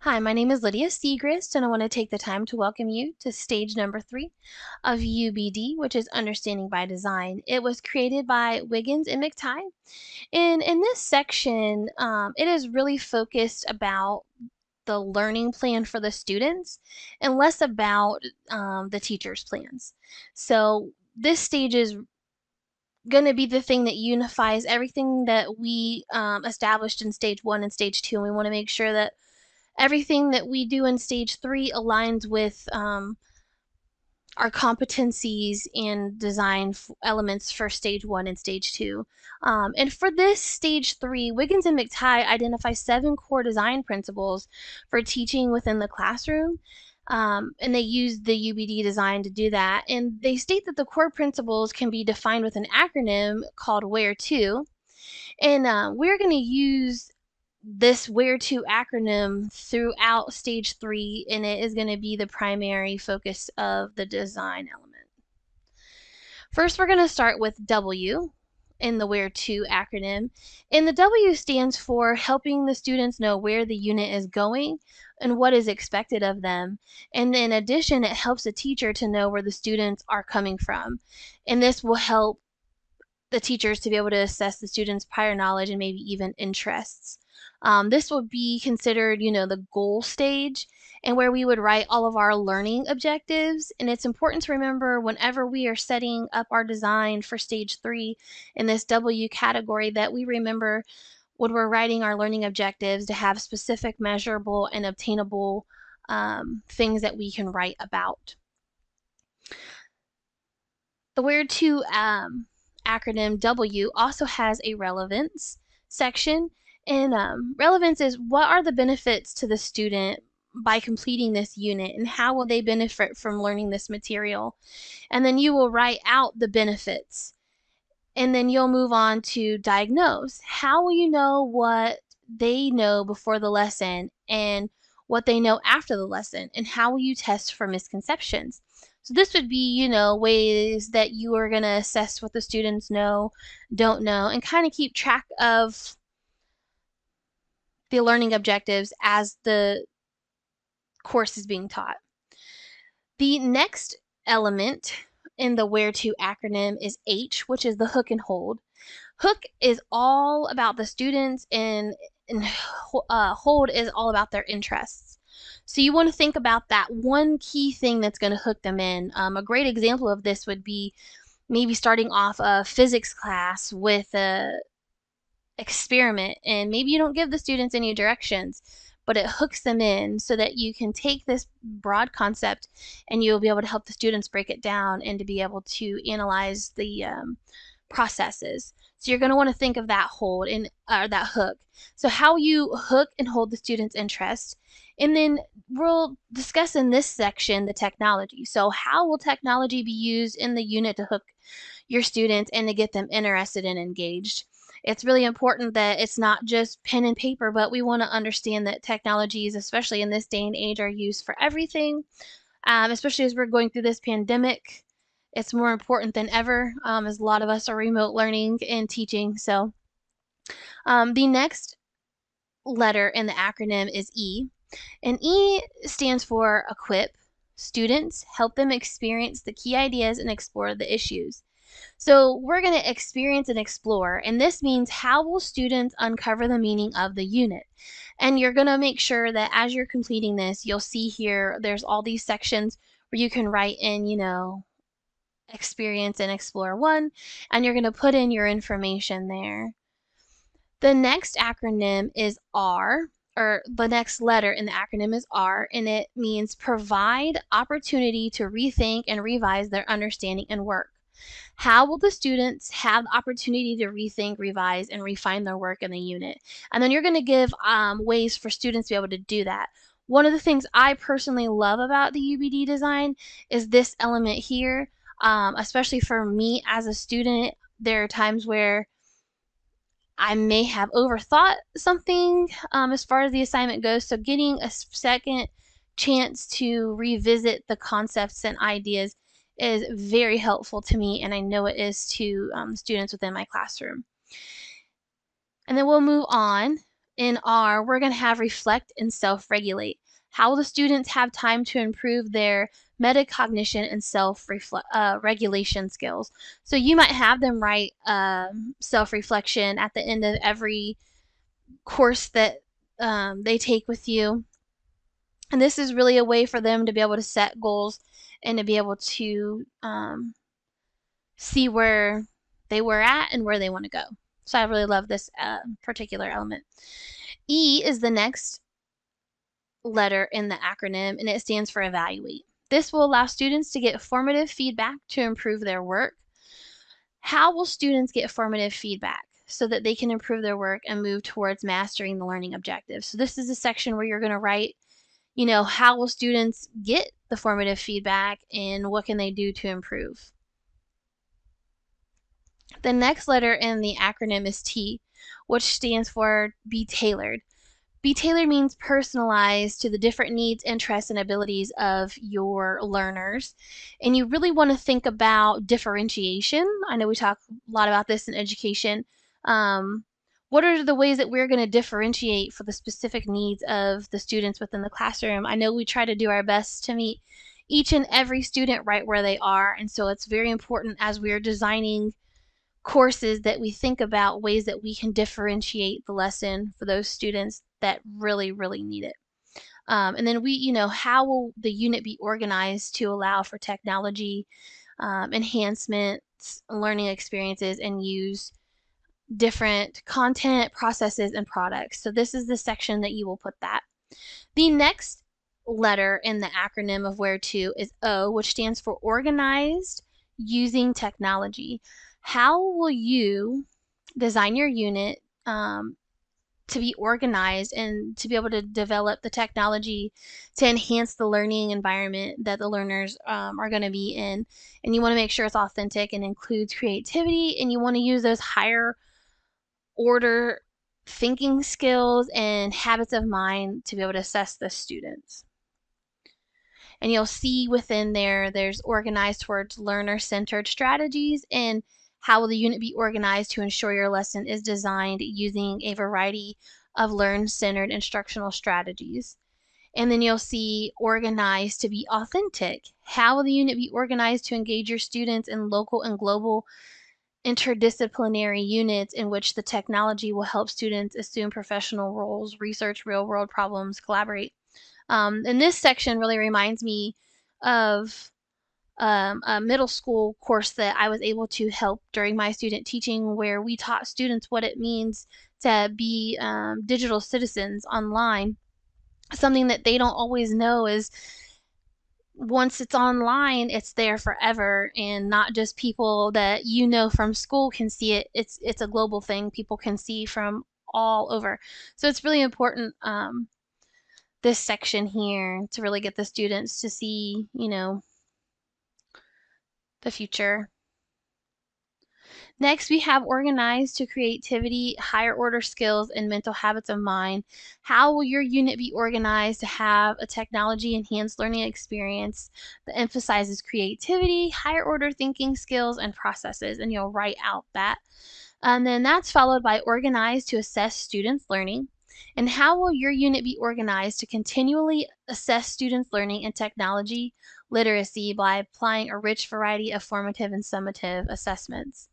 Hi, my name is Lydia Segrist, and I want to take the time to welcome you to stage number 3 of UBD, which is Understanding by Design. It was created by Wiggins and McTighe. And in this section, it is really focused about the learning plan for the students and less about the teacher's plans. So this stage is going to be the thing that unifies everything that we established in stage 1 and stage 2, and we want to make sure that everything that we do in stage 3 aligns with our competencies and design elements for stage 1 and stage 2. And for this stage 3, Wiggins and McTighe identify 7 core design principles for teaching within the classroom. And they use the UBD design to do that. And they state that the core principles can be defined with an acronym called WHERETO. And we're going to use this WHERETO acronym throughout stage 3, and it is going to be the primary focus of the design element. First, we're going to start with W in the WHERETO acronym, and the W stands for helping the students know where the unit is going and what is expected of them. And in addition, it helps the teacher to know where the students are coming from, and this will help the teachers to be able to assess the students' prior knowledge and maybe even interests. This would be considered, the goal stage, and where we would write all of our learning objectives. And it's important to remember whenever we are setting up our design for stage 3 in this W category that we remember when we're writing our learning objectives to have specific, measurable, and obtainable things that we can write about. The WHERETO acronym W also has a relevance section, and relevance is what are the benefits to the student by completing this unit, and how will they benefit from learning this material. And then you will write out the benefits, and then you'll move on to diagnose. How will you know what they know before the lesson and what they know after the lesson, and how will you test for misconceptions? So this would be, ways that you are going to assess what the students know, don't know, and kind of keep track of the learning objectives as the course is being taught. The next element in the WHERETO acronym is H, which is the hook and hold. Hook is all about the students, and hold is all about their interests. So you want to think about that one key thing that's going to hook them in. A great example of this would be maybe starting off a physics class with a experiment, and maybe you don't give the students any directions, but it hooks them in so that you can take this broad concept and you'll be able to help the students break it down and to be able to analyze the processes. So you're going to want to think of that hold or that hook. So how you hook and hold the student's interest. And then we'll discuss in this section the technology. So how will technology be used in the unit to hook your students and to get them interested and engaged? It's really important that it's not just pen and paper, but we want to understand that technologies, especially in this day and age, are used for everything, especially as we're going through this pandemic. It's more important than ever, as a lot of us are remote learning and teaching. So the next letter in the acronym is E, and E stands for equip students, help them experience the key ideas and explore the issues. So we're going to experience and explore, and this means how will students uncover the meaning of the unit. And you're going to make sure that as you're completing this, you'll see here there's all these sections where you can write in, experience and explore 1, and you're going to put in your information there. The next acronym is R, or the next letter in the acronym is R, and it means provide opportunity to rethink and revise their understanding and work. How will the students have the opportunity to rethink, revise, and refine their work in the unit? And then you're going to give ways for students to be able to do that. One of the things I personally love about the UBD design is this element here. Especially for me as a student, there are times where I may have overthought something as far as the assignment goes. So getting a second chance to revisit the concepts and ideas is very helpful to me, and I know it is to students within my classroom. And then we'll move on in R, we're going to have reflect and self-regulate. How will the students have time to improve their metacognition and self-regulation skills? So you might have them write self-reflection at the end of every course that they take with you. And this is really a way for them to be able to set goals and to be able to see where they were at and where they want to go. So I really love this particular element. E is the next letter in the acronym, and it stands for evaluate. This will allow students to get formative feedback to improve their work. How will students get formative feedback? So that they can improve their work and move towards mastering the learning objectives. So this is a section where you're going to write, how will students get the formative feedback and what can they do to improve? The next letter in the acronym is T, which stands for be tailored. Be tailored means personalized to the different needs, interests, and abilities of your learners. And you really want to think about differentiation. I know we talk a lot about this in education. What are the ways that we're going to differentiate for the specific needs of the students within the classroom? I know we try to do our best to meet each and every student right where they are. And so it's very important as we're designing courses that we think about ways that we can differentiate the lesson for those students that really, really need it. And then how will the unit be organized to allow for technology enhancements, learning experiences, and use different content, processes, and products. So this is the section that you will put that. The next letter in the acronym of WHERETO is O, which stands for organized using technology. How will you design your unit to be organized and to be able to develop the technology to enhance the learning environment that the learners are going to be in? And you want to make sure it's authentic and includes creativity, and you want to use those higher order thinking skills and habits of mind to be able to assess the students. And you'll see within there's organized towards learner-centered strategies, and how will the unit be organized to ensure your lesson is designed using a variety of learn-centered instructional strategies. And then you'll see organized to be authentic. How will the unit be organized to engage your students in local and global interdisciplinary units in which the technology will help students assume professional roles, research real-world problems, collaborate? And this section really reminds me of a middle school course that I was able to help during my student teaching, where we taught students what it means to be digital citizens online. Something that they don't always know is once it's online, it's there forever, and not just people that from school can see it. It's a global thing. People can see from all over. So it's really important, this section here, to really get the students to see, the future. Next, we have organized to creativity, higher order skills, and mental habits of mind. How will your unit be organized to have a technology enhanced learning experience that emphasizes creativity, higher order thinking skills, and processes? And you'll write out that. And then that's followed by organized to assess students' learning. And how will your unit be organized to continually assess students' learning and technology literacy by applying a rich variety of formative and summative assessments?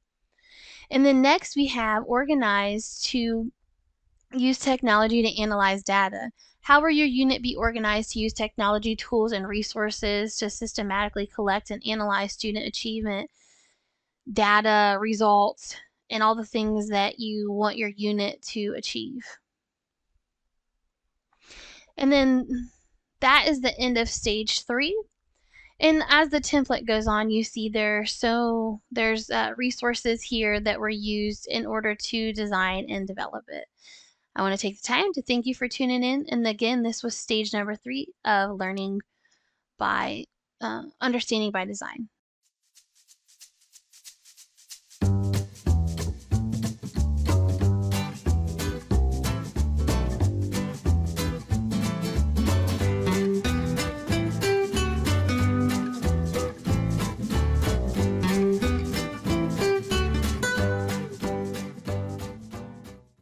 And then next we have organized to use technology to analyze data. How will your unit be organized to use technology tools and resources to systematically collect and analyze student achievement, data, results, and all the things that you want your unit to achieve? And then that is the end of stage 3. And as the template goes on, you see there's resources here that were used in order to design and develop it. I want to take the time to thank you for tuning in. And again, this was stage number 3 of learning by understanding by design.